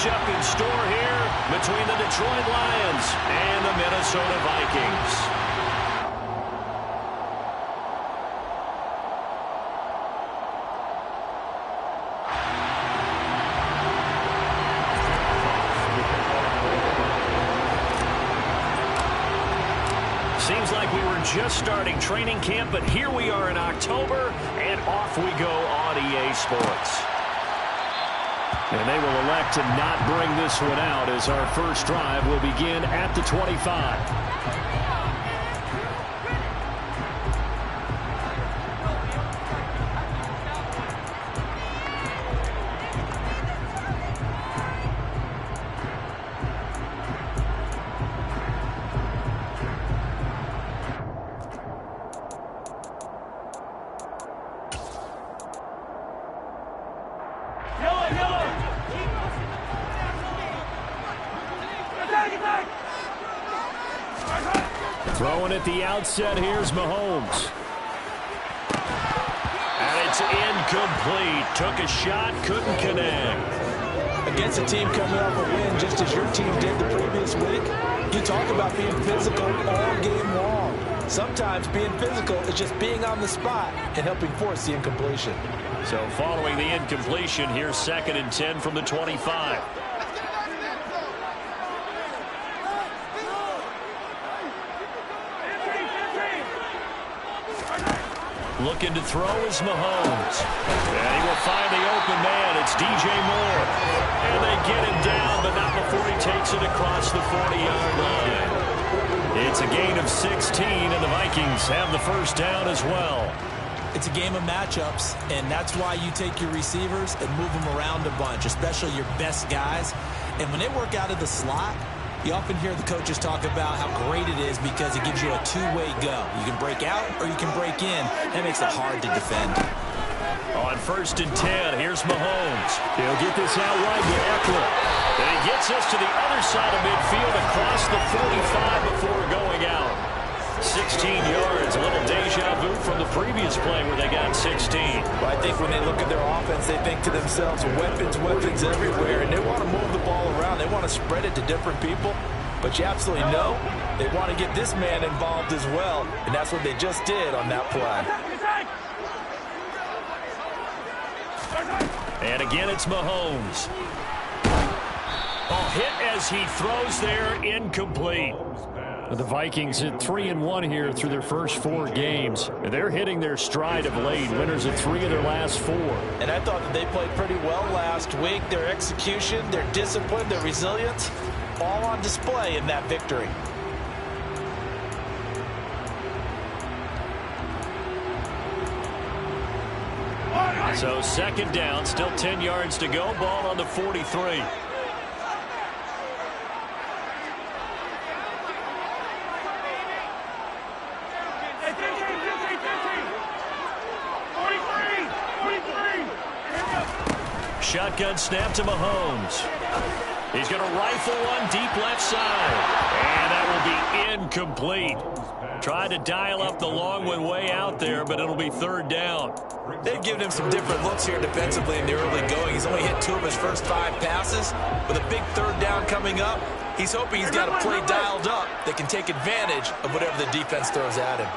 matchup in store here between the Detroit Lions and the Minnesota Vikings. Seems like we were just starting training camp, but here we are in October, and off we go on EA Sports. And they will elect to not bring this one out as our first drive will begin at the 25. Throwing at the outset, here's Mahomes. And it's incomplete. Took a shot, couldn't connect. Against a team coming off a win, just as your team did the previous week, you talk about being physical all game long. Sometimes being physical is just being on the spot and helping force the incompletion. So following the incompletion, here's 2nd and 10 from the 25. Looking to throw is Mahomes. And he will find the open man. It's DJ Moore. And they get him down, but not before he takes it across the 40-yard line. It's a gain of 16, and the Vikings have the first down as well. It's a game of matchups, and that's why you take your receivers and move them around a bunch, especially your best guys. And when they work out of the slot, you often hear the coaches talk about how great it is because it gives you a two-way go. You can break out or you can break in. That makes it hard to defend. On 1st and 10, here's Mahomes. He'll get this out wide to Eckler. And he gets us to the other side of midfield across the 45 before going out. 16 yards, a little deja vu from the previous play where they got 16. Well, I think when they look at their offense, they think to themselves, weapons everywhere, and they want to move the ball around. They want to spread it to different people, but you absolutely know they want to get this man involved as well, and that's what they just did on that play. And again, it's Mahomes. Hit as he throws there, incomplete. The Vikings at 3-1 here through their first 4 games. They're hitting their stride of late, winners of 3 of their last 4. And I thought that they played pretty well last week. Their execution, their discipline, their resilience, all on display in that victory. So 2nd down, still 10 yards to go, ball on the 43. Shotgun snap to Mahomes. He's going to rifle one deep left side. And that will be incomplete. Tried to dial up the long one way out there, but it'll be 3rd down. They've given him some different looks here defensively in the early going. He's only hit 2 of his first 5 passes. With a big 3rd down coming up, he's hoping he's got a play dialed up that can take advantage of whatever the defense throws at him.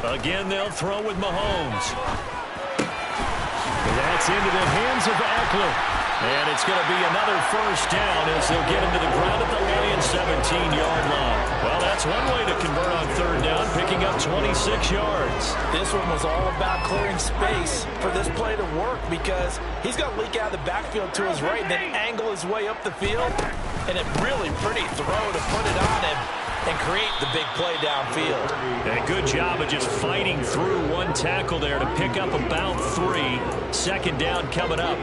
Again, they'll throw with Mahomes. That's into the hands of Eckler. And it's going to be another first down as they'll get him to the ground at the Lions' 17-yard line. Well, that's one way to convert on 3rd down, picking up 26 yards. This one was all about clearing space for this play to work because he's going to leak out of the backfield to his right and then angle his way up the field. And a really pretty throw to put it on him and create the big play downfield. A good job of just fighting through one tackle there to pick up about 3. 2nd down coming up.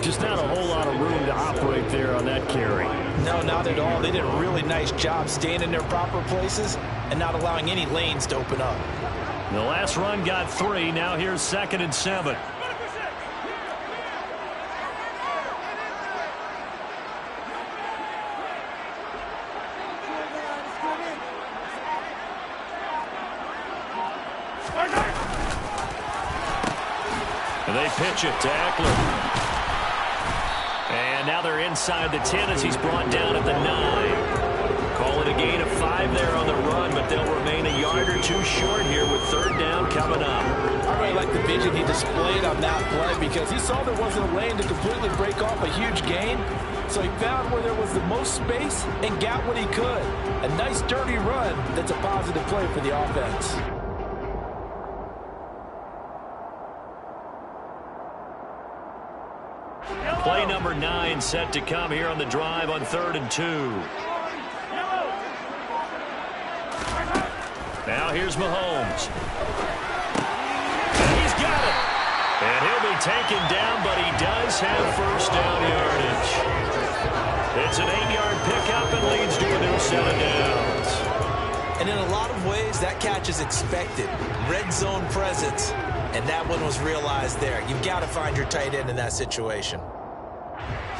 Just not a whole lot of room to operate there on that carry. No, not at all. They did a really nice job staying in their proper places and not allowing any lanes to open up. The last run got 3. Now here's 2nd and 7. And they pitch it to Eckler. And now they're inside the 10 as he's brought down at the 9. Call it a gain of 5 there on the run, but they'll remain a yard or two short here with third down coming up. I really like the vision he displayed on that play because he saw there wasn't a lane to completely break off a huge gain. So he found where there was the most space and got what he could. A nice dirty run that's a positive play for the offense. Play number 9 set to come here on the drive on 3rd and 2. Now here's Mahomes. And he's got it. And he'll be taken down, but he does have first down yardage. It's an 8-yard pickup and leads to a new set of downs. And in a lot of ways, that catch is expected. Red zone presence. And that one was realized there. You've got to find your tight end in that situation.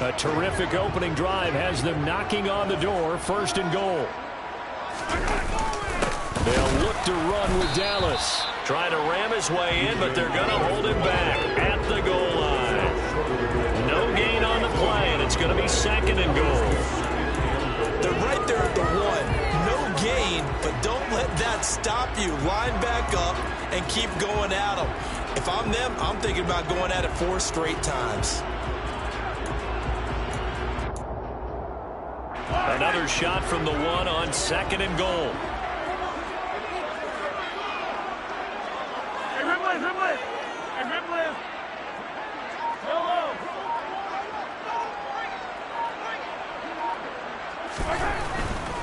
A terrific opening drive has them knocking on the door. 1st and goal. They'll look to run with Dallas. Trying to ram his way in, but they're going to hold him back at the goal line. No gain on the play, and it's going to be 2nd and goal. They're right there at the 1. No gain, but don't let that stop you. Line back up and keep going at them. If I'm them, I'm thinking about going at it 4 straight times. Another shot from the 1 on 2nd and goal.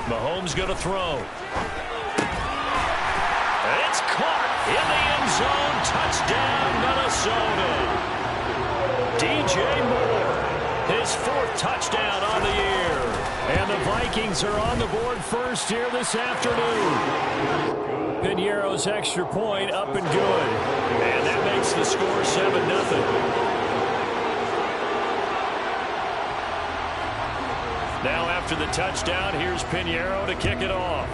Mahomes going to throw. And it's caught in the end zone. Touchdown, Minnesota. DJ Moore, his 4th touchdown on the year. And the Vikings are on the board first here this afternoon. Piñeiro's extra point up and good. And that makes the score 7-0. Now after the touchdown, here's Piñeiro to kick it off.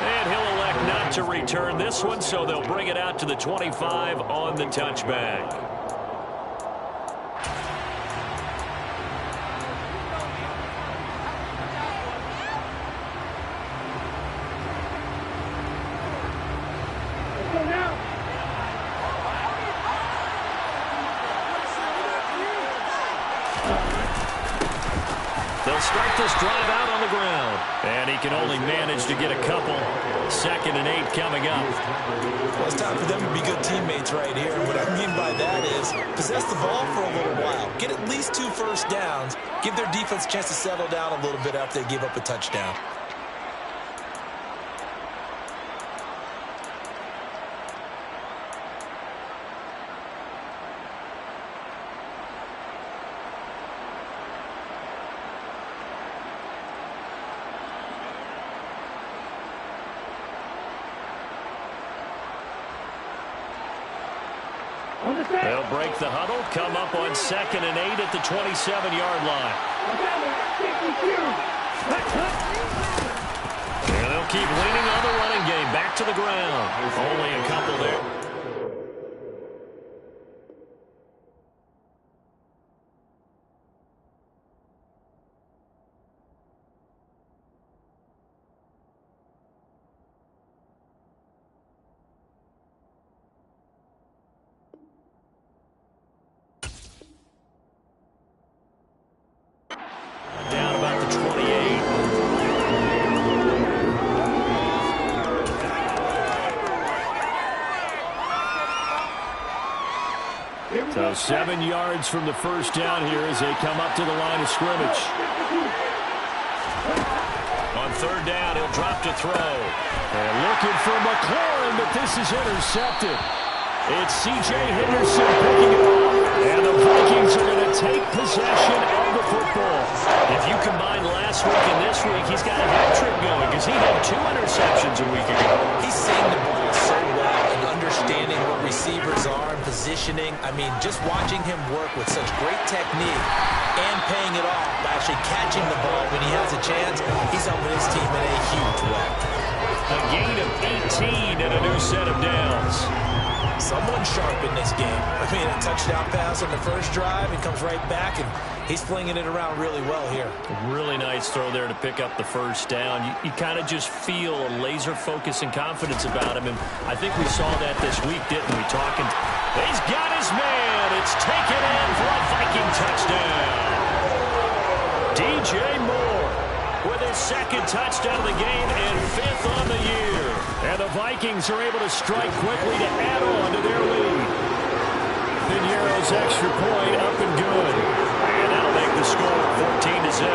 And he'll elect not to return this one, so they'll bring it out to the 25 on the touchback. They'll start this drive out on the ground. And he can only manage to get a couple. 2nd and 8 coming up. Well, it's time for them to be good teammates right here. What I mean by that is possess the ball for a little while. Get at least 2 first downs. Give their defense a chance to settle down a little bit after they give up a touchdown. They'll break the huddle, come up on 2nd and 8 at the 27-yard line. And they'll keep leaning on the running game. Back to the ground. Only a couple there. Down about the 28. So 7 yards from the first down here as they come up to the line of scrimmage. On 3rd down, he'll drop to throw. And looking for McLaurin, but this is intercepted. It's C.J. Henderson picking it up. And the Vikings are going to take possession of the football. If you combine last week and this week, he's got a hat trick going because he had 2 interceptions a week ago. He's seeing the ball so well and understanding what receivers are and positioning. I mean, just watching him work with such great technique and paying it off by actually catching the ball when he has a chance, he's helping his team in a huge way. A gain of 18 and a new set of downs. Someone sharp in this game. I mean, a touchdown pass on the first drive. He comes right back, and he's flinging it around really well here. Really nice throw there to pick up the first down. You kind of just feel a laser focus and confidence about him, and I think we saw that this week, didn't we? He's got his man. It's taken in for a Viking touchdown. DJ Moore with his second touchdown of the game and 5th on the year. And the Vikings are able to strike quickly to add on to their lead. Piñeiro's extra point up and good. And that'll make the score 14-0.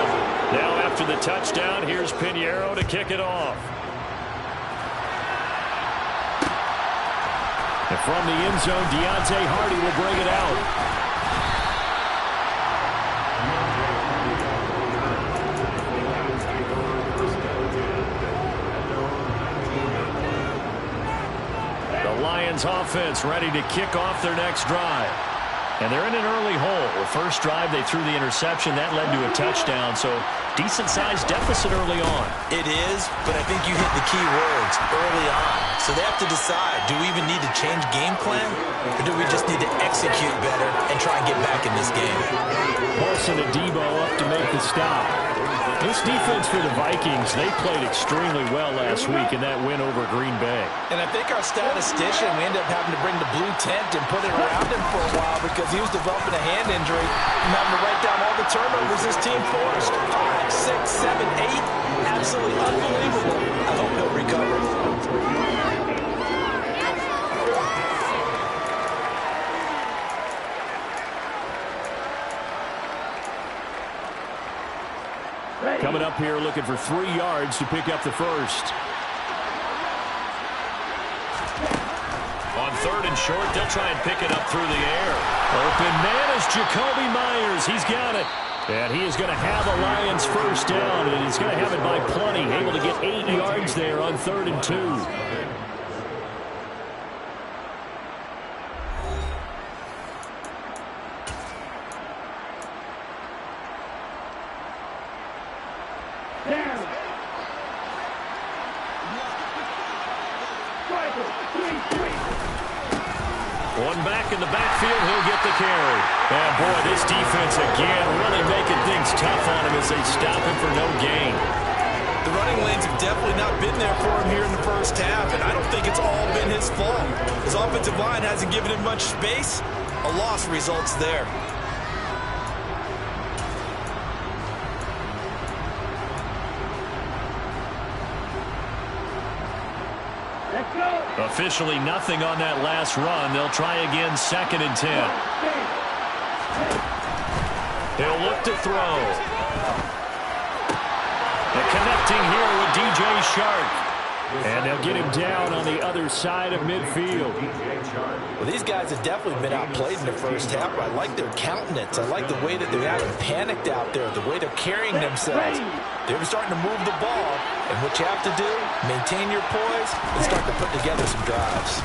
Now after the touchdown, here's Piñeiro to kick it off. And from the end zone, Deontay Hardy will bring it out. Lions offense ready to kick off their next drive. And they're in an early hole. The first drive, they threw the interception. That led to a touchdown, so decent-sized deficit early on. It is, but I think you hit the key words early on. So they have to decide, do we even need to change game plan, or do we just need to execute better and try and get back in this game? Paulson and Debo up to make the stop. This defense for the Vikings, they played extremely well last week in that win over Green Bay. And I think our statistician, we ended up having to bring the blue tent and put it around him for a while because he was developing a hand injury and having to write down all the turnovers this team forced. 5, 6, 7, 8. Absolutely unbelievable. I hope he'll recover. Coming up here looking for 3 yards to pick up the first. On 3rd and short, they'll try and pick it up through the air. Open man is Jacoby Myers. He's got it. And he is going to have a Lions first down, and he's going to have it by plenty. Able to get 8 yards there on 3rd and 2. One back in the backfield, he'll get the carry. And boy, this defense again really making things tough on him as they stop him for no gain. The running lanes have definitely not been there for him here in the first half, and I don't think it's all been his fault. His offensive line hasn't given him much space. A loss results there. Officially nothing on that last run. They'll try again 2nd and 10. He'll look to throw. And connecting here with DJ Shark. And they'll get him down on the other side of midfield. Well, these guys have definitely been outplayed in the first half. I like their countenance. I like the way that they're acting panicked out there, the way they're carrying themselves. They're starting to move the ball. And what you have to do, maintain your poise and start to put together some drives.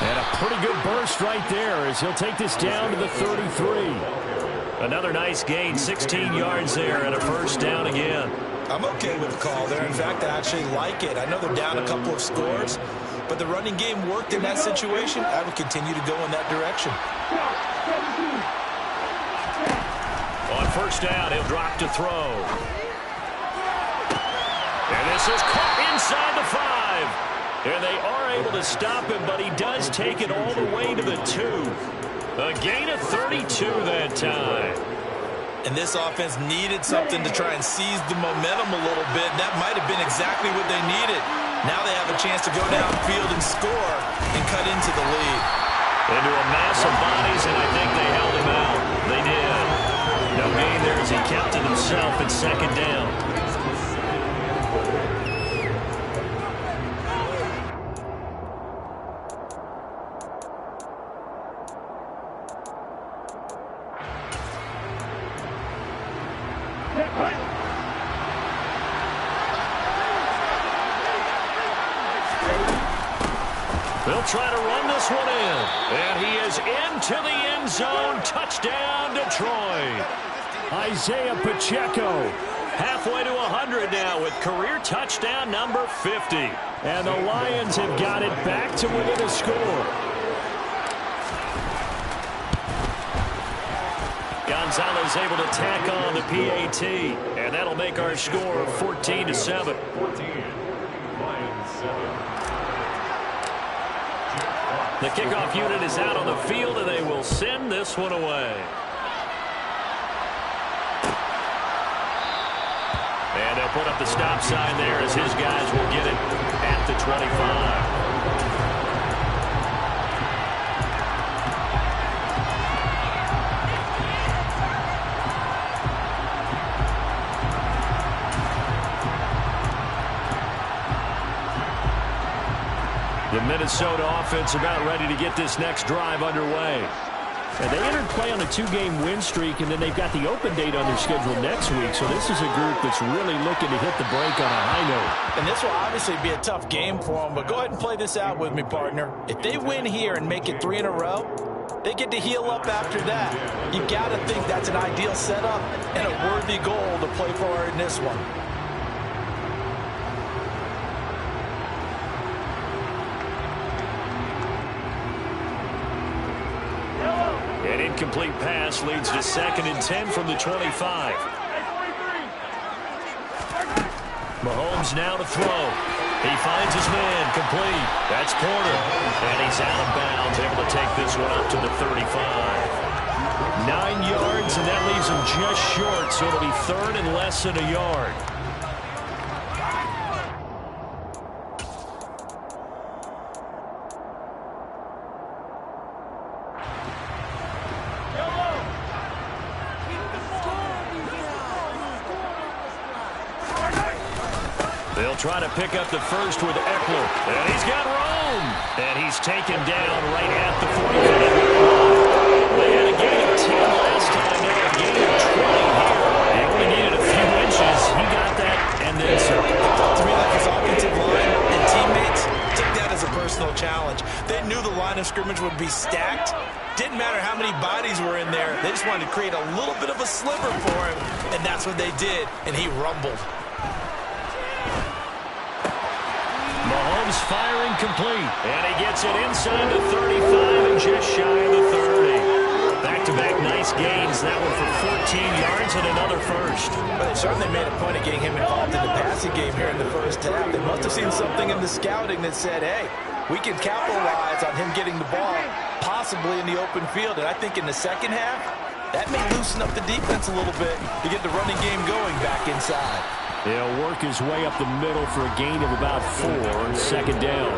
And a pretty good burst right there as he'll take this down to the 33. Another nice gain, 16 yards there and a first down again. I'm okay with the call there. In fact, I actually like it. I know they're down a couple of scores, but the running game worked in that situation. I would continue to go in that direction. On first down, he'll drop to throw. And this is caught inside the 5. And they are able to stop him, but he does take it all the way to the 2. A gain of 32 that time. And this offense needed something to try and seize the momentum a little bit. That might have been exactly what they needed. Now they have a chance to go downfield and score and cut into the lead. Into a mass of bodies, and I think they held him out. They did. No gain there as he kept it himself at 2nd down. They'll try to run this one in. And he is into the end zone. Touchdown, Detroit. Isaiah Pacheco Halfway to 100 now with career touchdown number 50. And the Lions have got it back to within a score. Gonzalez able to tack on the PAT. And that'll make our score 14-7. The kickoff unit is out on the field, and they will send this one away. And they'll put up the stop sign there as his guys will get it at the 25. The Minnesota offense about ready to get this next drive underway. And they entered play on a 2-game win streak, and then they've got the open date on their schedule next week. So this is a group that's really looking to hit the break on a high note. And this will obviously be a tough game for them, but go ahead and play this out with me, partner. If they win here and make it 3 in a row, they get to heal up after that. You got to think that's an ideal setup and a worthy goal to play for in this one. An incomplete pass leads to 2nd and 10 from the 25. Mahomes now to throw. He finds his man, complete. That's Porter. And he's out of bounds, able to take this one up to the 35. 9 yards, and that leaves him just short, so it'll be 3rd and less than a yard. They'll try to pick up the first with Eckler. And he's got room. And he's taken down right at the 45. They had a gain of 10 last time. Now a gain of 20 here. They only needed a few inches. He got that and then some. To me, like his offensive line and teammates took that as a personal challenge. They knew the line of scrimmage would be stacked. Didn't matter how many bodies were in there. They just wanted to create a little bit of a sliver for him. And that's what they did. And he rumbled. Mahomes firing complete. And he gets it inside the 35 and just shy of the 30. Back-to-back nice gains. That one for 14 yards and another first. But they certainly made a point of getting him involved in the passing game here in the first half. They must have seen something in the scouting that said, hey, we can capitalize on him getting the ball, possibly in the open field. And I think in the second half, that may loosen up the defense a little bit to get the running game going back inside. He'll work his way up the middle for a gain of about 4, 2nd down.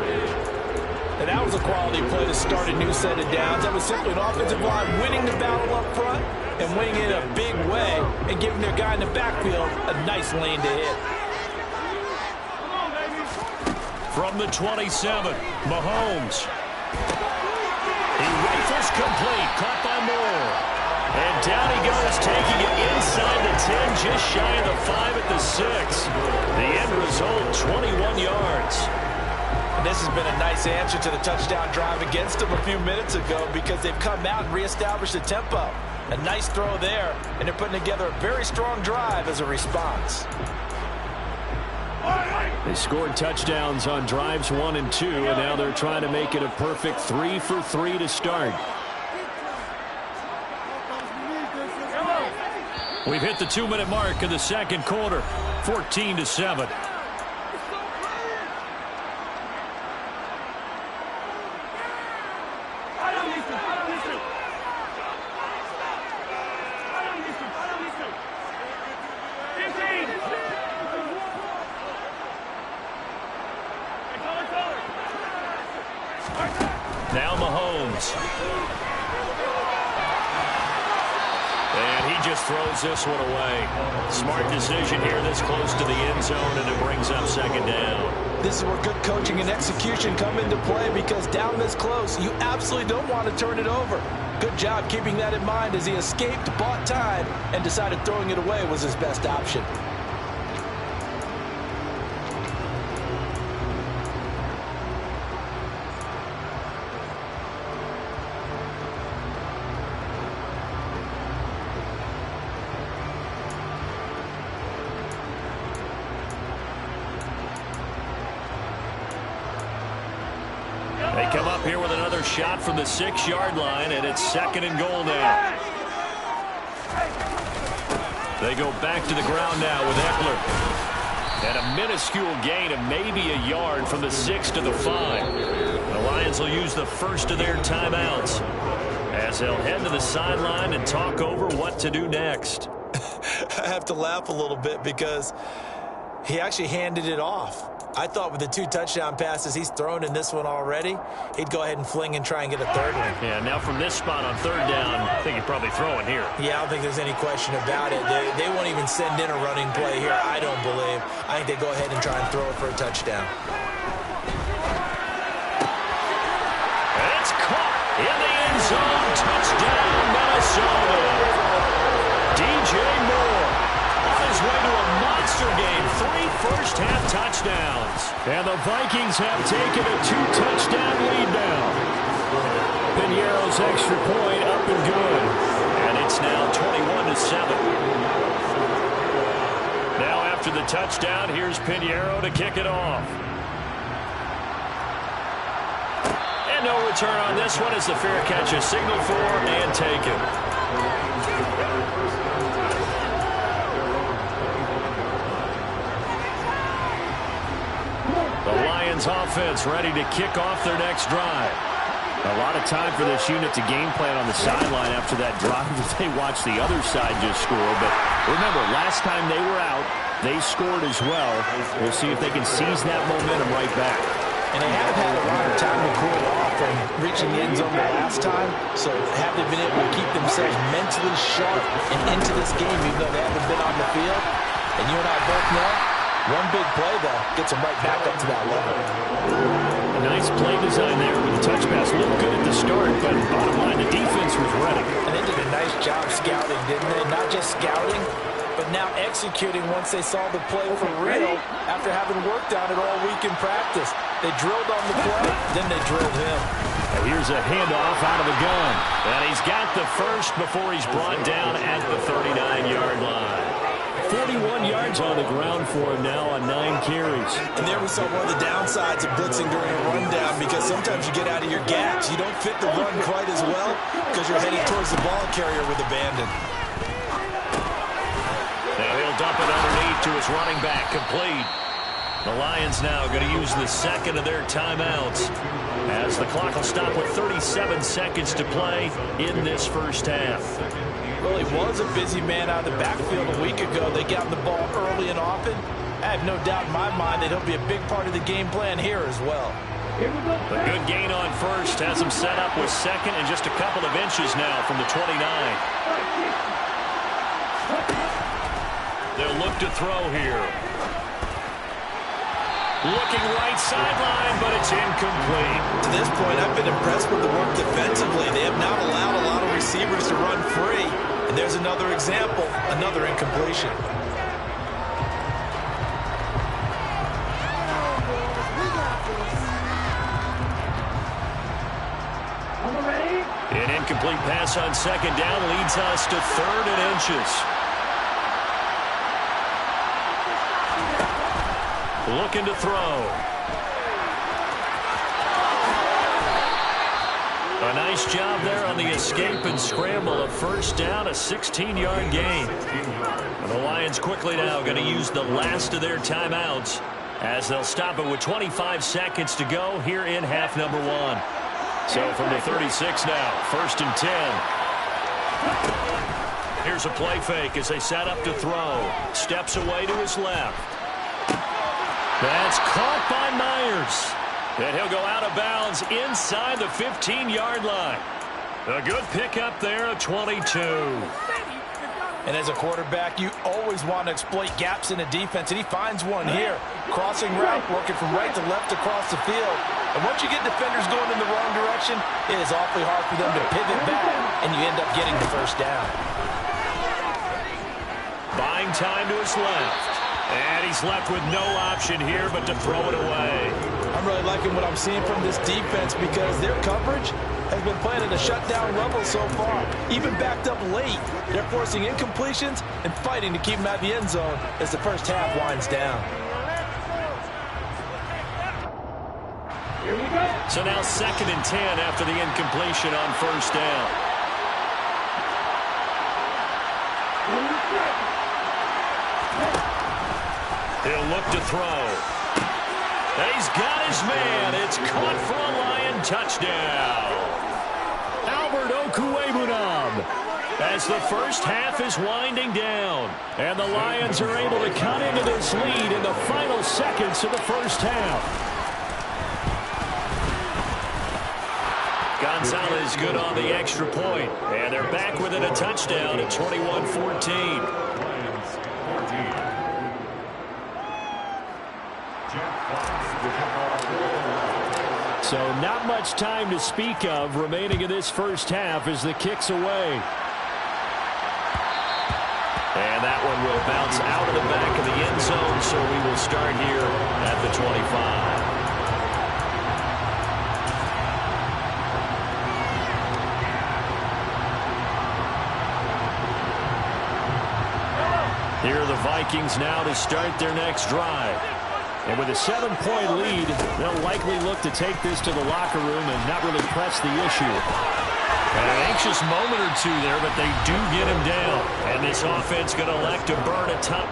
And that was a quality play to start a new set of downs. That was simply an offensive line winning the battle up front and winning it a big way and giving their guy in the backfield a nice lane to hit. From the 27, Mahomes. He rifles complete, caught by Moore. And down he goes, taking it inside the 10, just shy of the 5 at the 6. The end result, 21 yards. And this has been a nice answer to the touchdown drive against them a few minutes ago because they've come out and reestablished the tempo. A nice throw there, and they're putting together a very strong drive as a response. They scored touchdowns on drives 1 and 2, and now they're trying to make it a perfect 3 for 3 to start. We've hit the 2-minute mark in the second quarter, 14-7. Now Mahomes. And he just throws this one away. Smart decision here this close to the end zone, and it brings up 2nd down. This is where good coaching and execution come into play because down this close, you absolutely don't want to turn it over. Good job keeping that in mind as he escaped, bought time, and decided throwing it away was his best option. They come up here with another shot from the 6-yard line, and it's 2nd and goal now. They go back to the ground now with Eckler. And a minuscule gain of maybe a yard from the 6 to the 5. The Lions will use the first of their timeouts as they'll head to the sideline and talk over what to do next. I have to laugh a little bit because he actually handed it off. I thought with the 2 touchdown passes he's thrown in this one already, he'd go ahead and fling and try and get a 3rd one. Yeah, now from this spot on 3rd down, I think he'd probably throw it here. Yeah, I don't think there's any question about it. They won't even send in a running play here, I don't believe. I think they go ahead and try and throw it for a touchdown. And it's caught in the end zone. Touchdown, Minnesota. DJ Moore on his way to a monster game. 3 first-half touchdowns. And the Vikings have taken a 2-touchdown lead now. Piñeiro's extra point up and good. And it's now 21-7. Now after the touchdown, here's Piñeiro to kick it off. And no return on this one as the fair catch is signaled for and taken. The Lions offense ready to kick off their next drive. A lot of time for this unit to game plan on the sideline after that drive that they watched the other side just score. But remember, last time they were out, they scored as well. We'll see if they can seize that momentum right back. And they have had a lot of time to cool off from reaching the end zone the last time. So have they been able to keep themselves mentally sharp and into this game even though they haven't been on the field? And you and I both know, one big play, though, gets them right back up to that level. A nice play design there with the touch pass. Looked good at the start, but bottom line, the defense was ready. And they did a nice job scouting, didn't they? Not just scouting, but now executing once they saw the play for real after having worked on it all week in practice. They drilled on the play, then they drilled him. And here's a handoff out of the gun. And he's got the first before he's brought down at the 39-yard line. 41 yards on the ground for him now on 9 carries. And there we saw one of the downsides of blitzing during a rundown because sometimes you get out of your gaps. You don't fit the run quite as well because you're headed towards the ball carrier with abandon. Now he'll dump it underneath to his running back, complete. The Lions now going to use the second of their timeouts as the clock will stop with 37 seconds to play in this first half. Well, he was a busy man out of the backfield a week ago. They got him the ball early and often. I have no doubt in my mind that he'll be a big part of the game plan here as well. A good gain on first has him set up with second and just a couple of inches now from the 29. They'll look to throw here. Looking right sideline, but it's incomplete. To this point, I've been impressed with the work defensively. They have not allowed a lot of receivers to run free. And there's another example, another incompletion. An incomplete pass on second down leads us to 3rd and inches. Looking to throw. A nice job there on the escape and scramble. A first down, a 16-yard gain. And the Lions quickly now going to use the last of their timeouts as they'll stop it with 25 seconds to go here in half number 1. So from the 36 now, 1st and 10. Here's a play fake as they set up to throw. Steps away to his left. That's caught by Myers. And he'll go out of bounds inside the 15-yard line. A good pickup there at 22. And as a quarterback, you always want to exploit gaps in a defense, and he finds one here. Crossing route, working from right to left across the field. And once you get defenders going in the wrong direction, it is awfully hard for them to pivot back, and you end up getting the first down. Buying time to his left. And he's left with no option here but to throw it away. I'm really liking what I'm seeing from this defense because their coverage has been playing at a shutdown level so far. Even backed up late, they're forcing incompletions and fighting to keep them out of the end zone as the first half winds down. Here we go. So now 2nd and 10 after the incompletion on first down. He'll look to throw. And he's got his man. It's caught for a Lion touchdown. Albert Okwuegbunam, as the first half is winding down. And the Lions are able to cut into this lead in the final seconds of the first half. Gonzalez good on the extra point. And they're back within a touchdown at 21-14. So not much time to speak of remaining in this first half as the kick's away. And that one will bounce out of the back of the end zone, so we will start here at the 25. Here are the Vikings now to start their next drive. And with a 7-point lead, they'll likely look to take this to the locker room and not really press the issue. An anxious moment or two there, but they do get him down. And this offense going to elect to burn a top.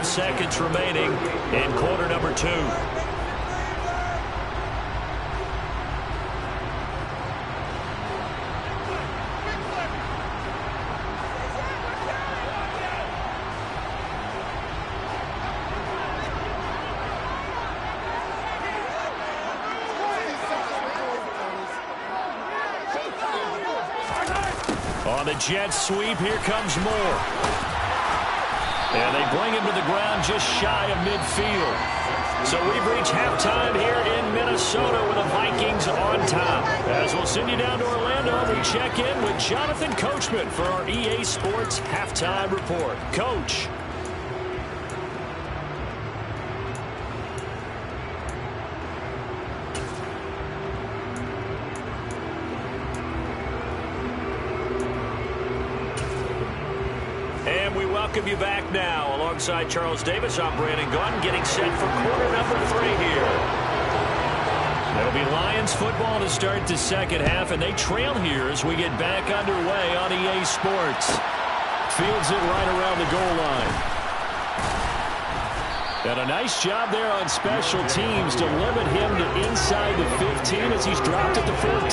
Seconds remaining in quarter number 2. On the jet sweep, here comes Moore. And they bring him to the ground just shy of midfield. So we've reached halftime here in Minnesota with the Vikings on top. As we'll send you down to Orlando, we check in with Jonathan Coachman for our EA Sports Halftime Report. Coach. Welcome you back now. Alongside Charles Davis, I'm Brandon Gaudin, getting set for quarter number 3 here. There'll be Lions football to start the second half, and they trail here as we get back underway on EA Sports. Fields it right around the goal line. And a nice job there on special teams to limit him to inside the 15 as he's dropped at the 14.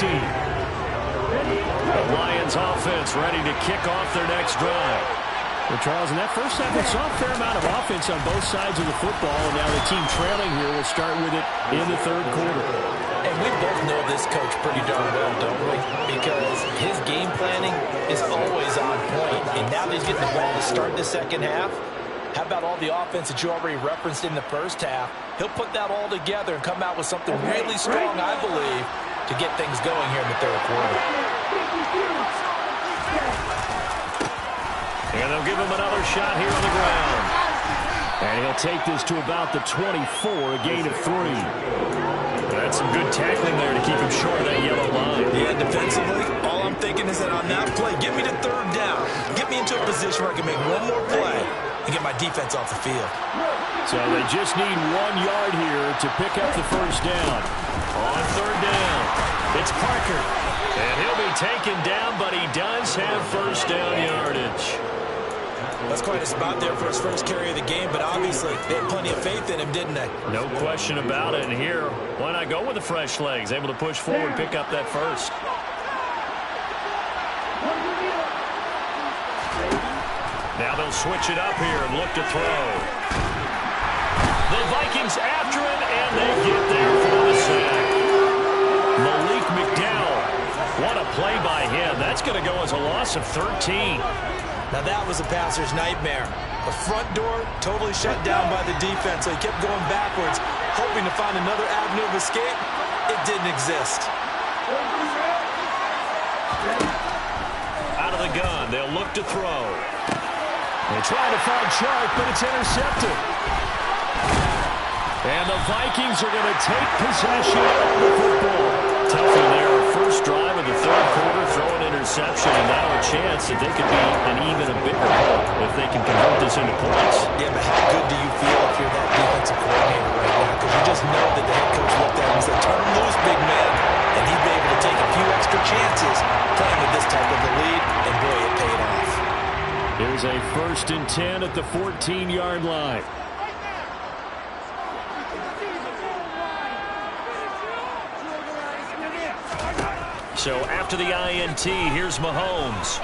The Lions offense ready to kick off their next drive. Well, Charles, in that first half, we saw a fair amount of offense on both sides of the football, and now the team trailing here will start with it in the third quarter. And we both know this coach pretty darn well, don't we? Because his game planning is always on point. And now that he's getting the ball to start the second half, how about all the offense that you already referenced in the first half? He'll put that all together and come out with something really strong, I believe, to get things going here in the third quarter. And they'll give him another shot here on the ground. And he'll take this to about the 24, a gain of 3. That's some good tackling there to keep him short of that yellow line. Yeah, defensively, all I'm thinking is that on that play, get me to third down. Get me into a position where I can make one more play and get my defense off the field. So they just need 1 yard here to pick up the first down. On third down, it's Parker. And he'll be taken down, but he does have first down yardage. That's quite a spot there for his first carry of the game, but obviously they had plenty of faith in him, didn't they? No question about it. And here, why not go with the fresh legs? Able to push forward, pick up that first. Now they'll switch it up here and look to throw. The Vikings after him, and they get there for the sack. Malik McDowell. What a play by him. That's going to go as a loss of 13. Now that was a passer's nightmare. The front door totally shut down by the defense, so he kept going backwards, hoping to find another avenue of escape. It didn't exist. Out of the the gun. They'll look to throw. They try to find Chark, but it's intercepted. And the Vikings are going to take possession of the football. Toughie there. First drive of the third quarter, throw an interception, and now a chance that they could be an even a bigger goal if they can convert this into points. Yeah, but how good do you feel if you're that defensive coordinator right now? Because you just know that the head coach looked at him and said, turn him loose, big man. And he'd be able to take a few extra chances playing with this type of a lead, and boy, it paid off. Here's a 1st and 10 at the 14-yard line. So after the INT, here's Mahomes.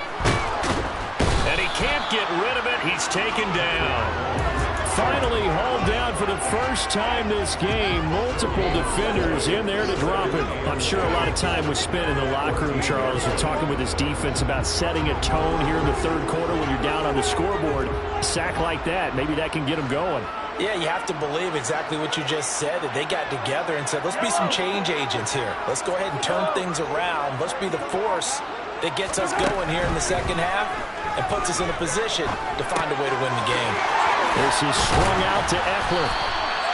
And he can't get rid of it. He's taken down. Finally hauled down for the first time this game. Multiple defenders in there to drop him. I'm sure a lot of time was spent in the locker room, Charles, and talking with his defense about setting a tone here in the third quarter when you're down on the scoreboard. A sack like that, maybe that can get him going. Yeah, you have to believe exactly what you just said, that they got together and said, let's be some change agents here. Let's go ahead and turn things around. Let's be the force that gets us going here in the second half and puts us in a position to find a way to win the game. This is swung out to Eckler.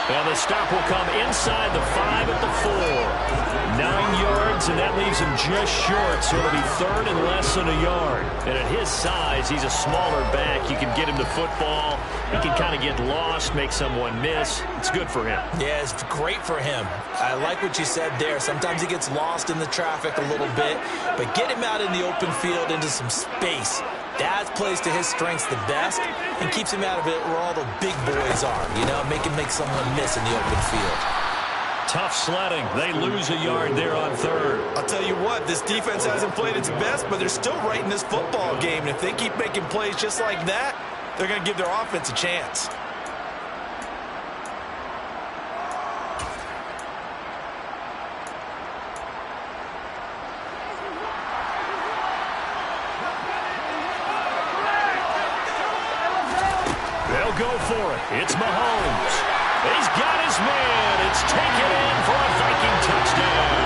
And the stop will come inside the 5 at the 4. 9 yards, and that leaves him just short, so it'll be third and less than a yard. And at his size, he's a smaller back. You can get him the football. He can kind of get lost, make someone miss. It's good for him. Yeah, it's great for him. I like what you said there. Sometimes he gets lost in the traffic a little bit, but get him out in the open field into some space. That plays to his strengths the best and keeps him out of it where all the big boys are, you know, make someone miss in the open field. Tough sledding. They lose a yard there on third. I'll tell you what, this defense hasn't played its best, but they're still right in this football game. And if they keep making plays just like that, they're going to give their offense a chance. They'll go for it. It's Mahomes. He's got his man. It's taken in for a Viking touchdown.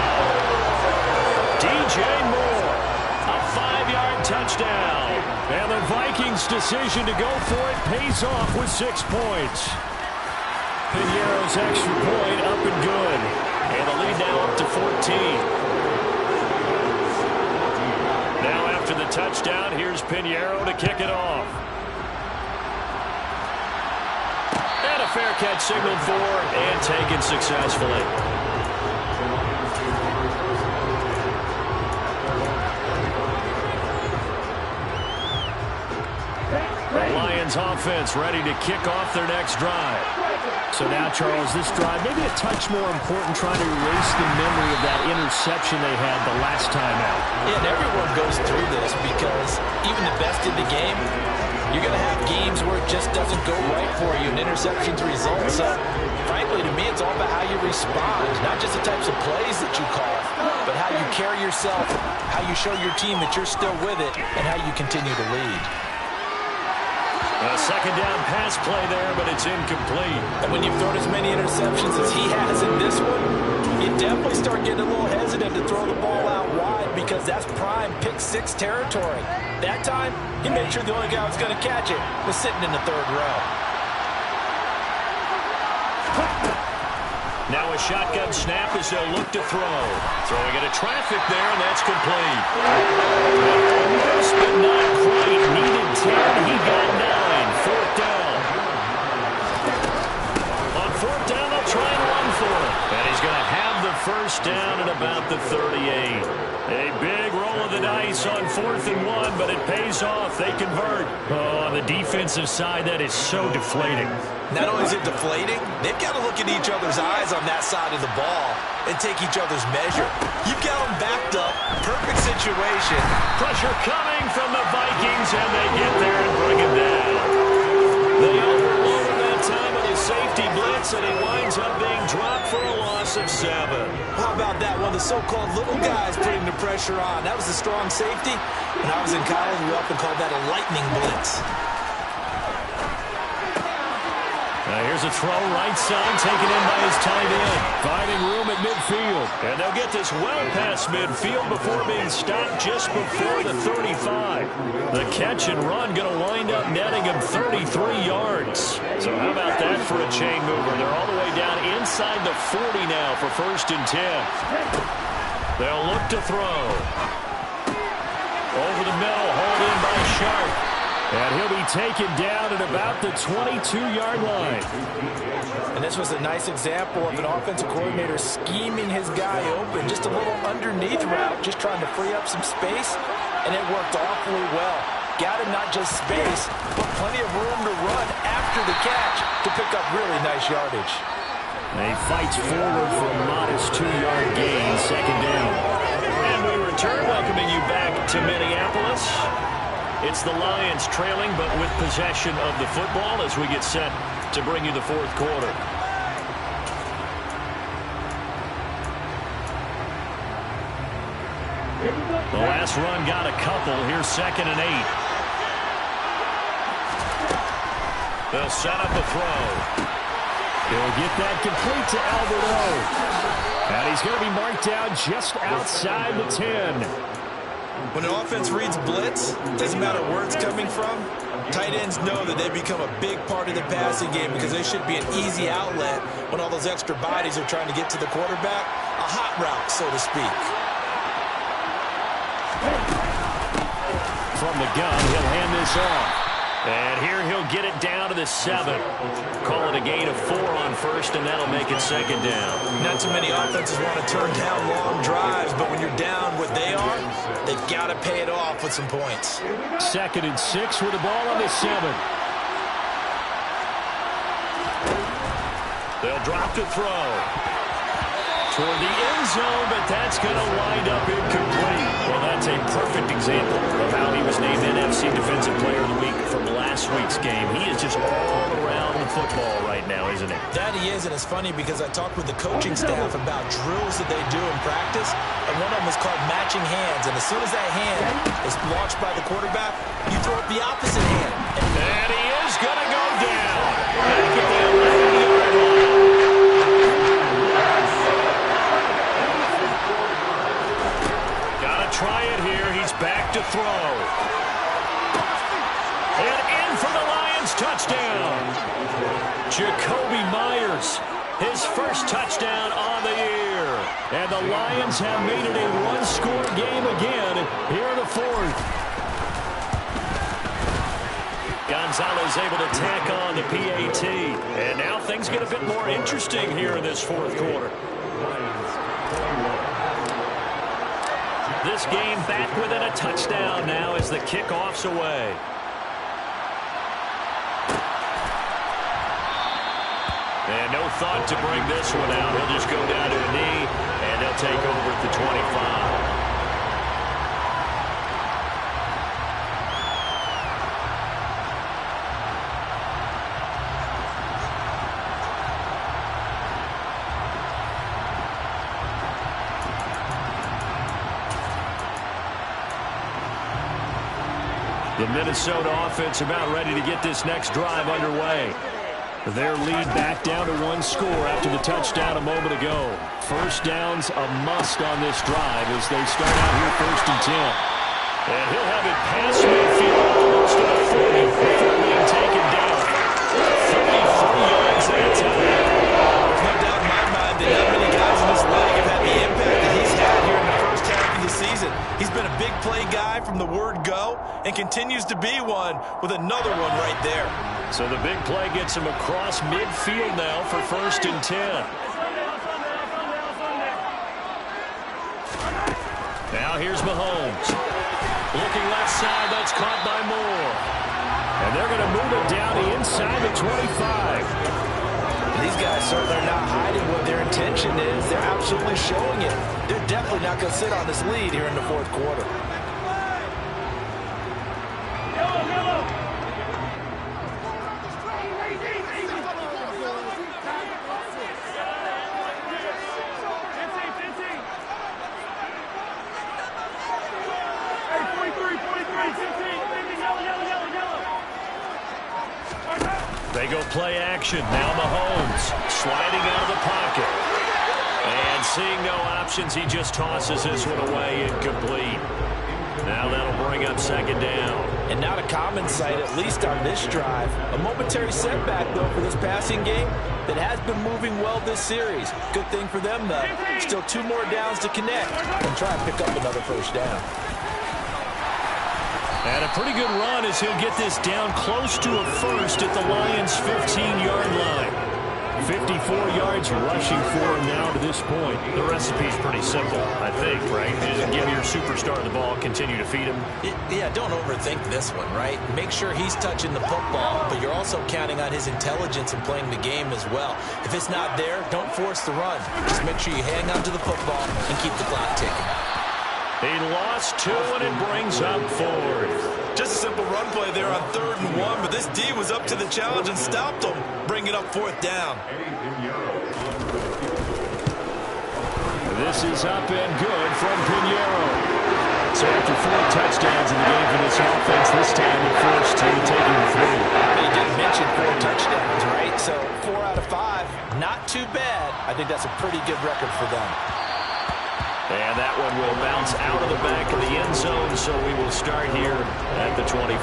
DJ Moore, a 5-yard touchdown. And the Vikings' decision to go for it pays off with 6 points. Piñeiro's extra point up and good. And the lead now up to 14. Now after the touchdown, here's Piñeiro to kick it off. And a fair catch signaled for and taken successfully. The Lions offense ready to kick off their next drive. So now, Charles, this drive maybe a touch more important, trying to erase the memory of that interception they had the last time out. Yeah, and everyone goes through this because even the best in the game, you're going to have games where it just doesn't go right for you and interceptions result. So, frankly, to me, it's all about how you respond, not just the types of plays that you call, but how you carry yourself, how you show your team that you're still with it, and how you continue to lead. A second down pass play there, but it's incomplete. And when you've thrown as many interceptions as he has in this one, you definitely start getting a little hesitant to throw the ball out wide because that's prime pick-6 territory. That time, he made sure the only guy who was going to catch it was sitting in the third row. Now a shotgun snap as they'll look to throw. Throwing into traffic there, and that's complete. Almost, but not quite. Needed 10. He got 9. Fourth down. On fourth down, they'll try and run for it. And he's going to have the first down at about the 38. A big roll of the dice on 4th and 1, but it pays off. They convert. Oh, on the defensive side, that is so deflating. Not only is it deflating, they've got to look in each other's eyes on that side of the ball and take each other's measure. You've got them backed up. Perfect situation. Pressure coming from the Vikings, and they get there and bring him down. They overloaded that time with a safety blitz, and he winds up being dropped for a loss of 7. How about that? One of the so-called little guys putting the pressure on. That was a strong safety. When I was in college, we often called that a lightning blitz. Here's a throw right side, taken in by his tight end. Finding room at midfield. field. And they'll get this well past midfield before being stopped just before the 35. The catch and run going to wind up netting him 33 yards. So how about that for a chain mover? They're all the way down inside the 40 now for 1st and 10. They'll look to throw. Over the middle, hauled in by Sharp. And he'll be taken down at about the 22-yard line. And this was a nice example of an offensive coordinator scheming his guy open. Just a little underneath route, just trying to free up some space. And it worked awfully well. Got him not just space, but plenty of room to run after the catch to pick up really nice yardage. And he fights forward for a modest 2-yard gain, 2nd down. And we return, welcoming you back to Minneapolis. It's the Lions trailing, but with possession of the football as we get set to bring you the 4th quarter. The last run got a couple. Here's 2nd and 8. They'll set up a throw. He'll get that complete to Albert O. And he's going to be marked down just outside the 10. When an offense reads blitz, doesn't matter where it's coming from, tight ends know that they become a big part of the passing game because they should be an easy outlet when all those extra bodies are trying to get to the quarterback. A hot route, so to speak. From the gun, he'll hand this off. And here he'll get it down to the 7. Call it a gain of 4 on 1st, and that'll make it 2nd down. Not too many offenses want to turn down long drives, but when you're down what they are, they've got to pay it off with some points. 2nd and 6 with the ball on the 7. They'll drop to throw. Toward the end zone, but that's going to wind up incomplete. Well, that's a perfect example of how he was named NFC Defensive Player of the Week from last week's game. He is just all around the football right now, isn't he? That he is, and it's funny because I talked with the coaching staff about drills that they do in practice, and one of them is called matching hands. And as soon as that hand is launched by the quarterback, you throw up the opposite hand. And he is going to go down. Back at the 11-yard line. Try it here. He's back to throw. And in for the Lions touchdown. Jacoby Myers, his first touchdown on the year. And the Lions have made it a one-score game again here in the 4th. Gonzalez able to tack on the PAT. And now things get a bit more interesting here in this 4th quarter. This game back within a touchdown now as the kickoff's away. And no thought to bring this one out. He'll just go down to a knee, and they'll take over at the 25. The Minnesota offense about ready to get this next drive underway. Their lead back down to 1 score after the touchdown a moment ago. First down's a must on this drive as they start out here 1st and 10. And he'll have it past midfield almost to the 40 before being taken down. 34 yards that time. There's no doubt in my mind that not many guys in this league have had the impact that he's had here in the first half of the season. He's been a big play guy from the word go and continues to be one with another one right there. So the big play gets him across midfield now for 1st and 10. Now here's Mahomes. Looking left side, that's caught by Moore. And they're going to move it down the inside the 25. These guys certainly are not hiding what their intention is. They're absolutely showing it. They're definitely not going to sit on this lead here in the 4th quarter. They go play action. Now Mahomes sliding out of the pocket. And And seeing no options, he just tosses this one away, incomplete. Now that'll bring up second down. And not a common sight, at least on this drive. A momentary setback, though, for this passing game that has been moving well this series. Good thing for them, though. Still 2 more downs to connect and try and pick up another first down. And a pretty good run as he'll get this down close to a first at the Lions' 15-yard line. 54 yards rushing for him now to this point. The recipe's pretty simple, I think, right? Just give your superstar the ball, continue to feed him. Yeah, don't overthink this one, right? Make sure he's touching the football, but you're also counting on his intelligence in playing the game as well. If it's not there, don't force the run. Just make sure you hang on to the football and keep the clock ticking. He lost 2, and it brings up 4th. Just a simple run play there on 3rd and 1, but this D was up to the challenge and stopped him, bringing up 4th down. This is up and good from Pinheiro. So after 4 touchdowns in the game for this offense, this time it forced to taking the 3. They did mention 4 touchdowns, right? So 4 out of 5, not too bad. I think that's a pretty good record for them. And that one will bounce out of the back of the end zone, so we will start here at the 25.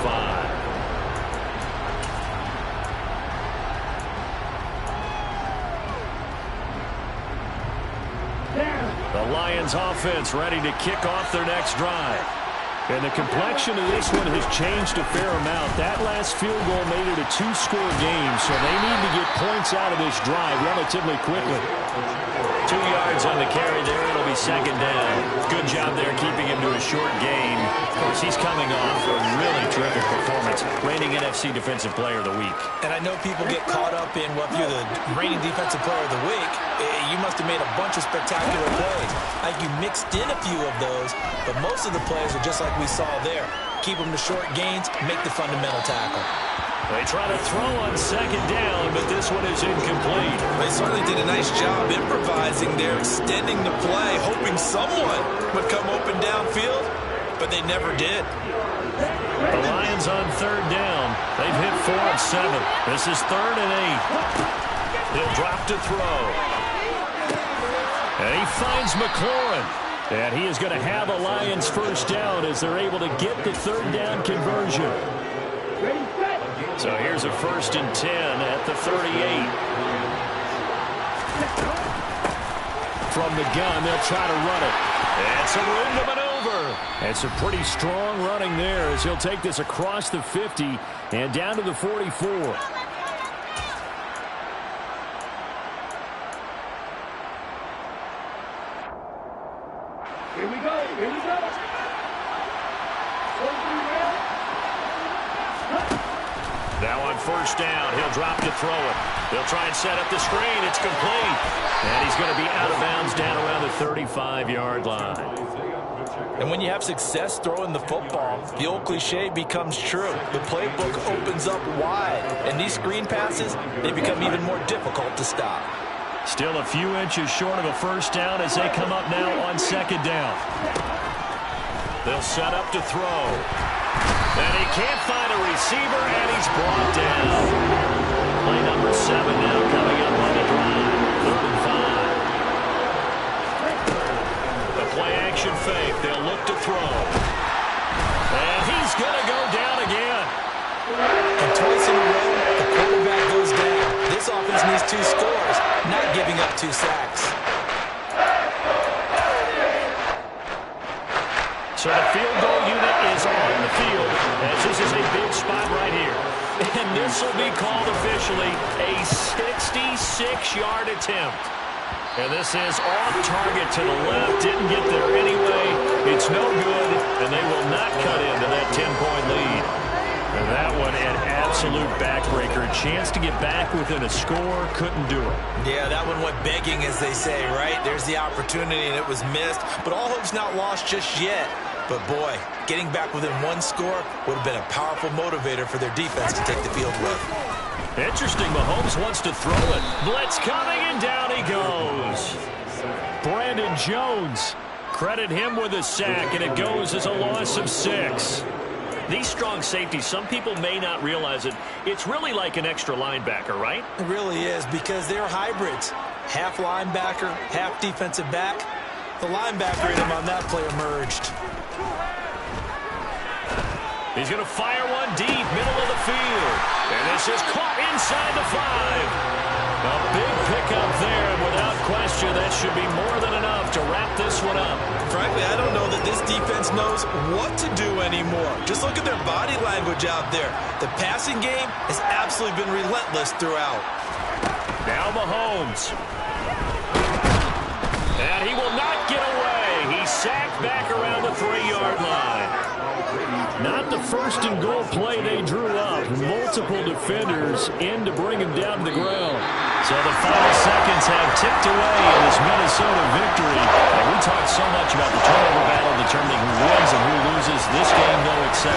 The Lions offense ready to kick off their next drive. And the complexion of this one has changed a fair amount. That last field goal made it a 2-score game, so they need to get points out of this drive relatively quickly. 2 yards on the carry there. It'll be second down. Good job there keeping him to a short gain. Of course, he's coming off a really terrific performance. Reigning NFC Defensive Player of the Week. And I know people get caught up in, well, if you're the reigning Defensive Player of the Week, you must have made a bunch of spectacular plays. I think you mixed in a few of those, but most of the plays are just like we saw there. Keep them to short gains, make the fundamental tackle. They try to throw on second down, but this one is incomplete. They certainly did a nice job improvising there, extending the play, hoping someone would come open downfield, but they never did. The Lions on 3rd down. They've hit 4 of 7. This is 3rd and 8. He'll drop to throw. And he finds McLaurin. And he is going to have a Lions first down as they're able to get the 3rd down conversion. So here's a 1st and 10 at the 38. From the gun, they'll try to run it. And some room to maneuver. And some pretty strong running there as he'll take this across the 50 and down to the 44. Here we go. Here we go. Now on 1st down, he'll drop to throw it. They'll try and set up the screen. It's complete. And he's going to be out of bounds down around the 35-yard line. And when you have success throwing the football, the old cliche becomes true. The playbook opens up wide. And these screen passes, they become even more difficult to stop. Still a few inches short of a first down as they come up now on 2nd down. They'll set up to throw. And he can't find a receiver, and he's brought down. Play number 7 now coming up on the drive. 3rd and 5. The play action fake. They'll look to throw. And he's going to go down again. And twice in a row, the quarterback goes down. This offense needs 2 scores, not giving up 2 sacks. So the field goal unit is on the field as this is a big spot right here. And this will be called officially a 66-yard attempt. And this is off target to the left. Didn't get there anyway. It's no good, and they will not cut into that 10-point lead. And that one an absolute backbreaker. A chance to get back within a score. Couldn't do it. Yeah, that one went begging, as they say, right? There's the opportunity, and it was missed. But all hope's not lost just yet. But, boy, getting back within 1 score would have been a powerful motivator for their defense to take the field with. Interesting. Mahomes wants to throw it. Blitz coming, and down he goes. Brandon Jones. Credit him with a sack, and it goes as a loss of 6. These strong safeties, some people may not realize it. It's really like an extra linebacker, right? It really is, because they're hybrids. half linebacker, half defensive back. The linebacker in him on that play emerged. He's going to fire one deep, middle of the field. And this is caught inside the 5. A big pickup there, and without question, that should be more than enough to wrap this one up. Frankly, I don't know that this defense knows what to do anymore. Just look at their body language out there. The passing game has absolutely been relentless throughout. Now Mahomes. And he will not get away. He's sacked back around the 3-yard line. Not the first and goal play they drew up. Multiple defenders in to bring him down to the ground. So the final seconds have ticked away in this Minnesota victory. And we talked so much about the turnover battle determining who wins and who loses. This game, though, it's set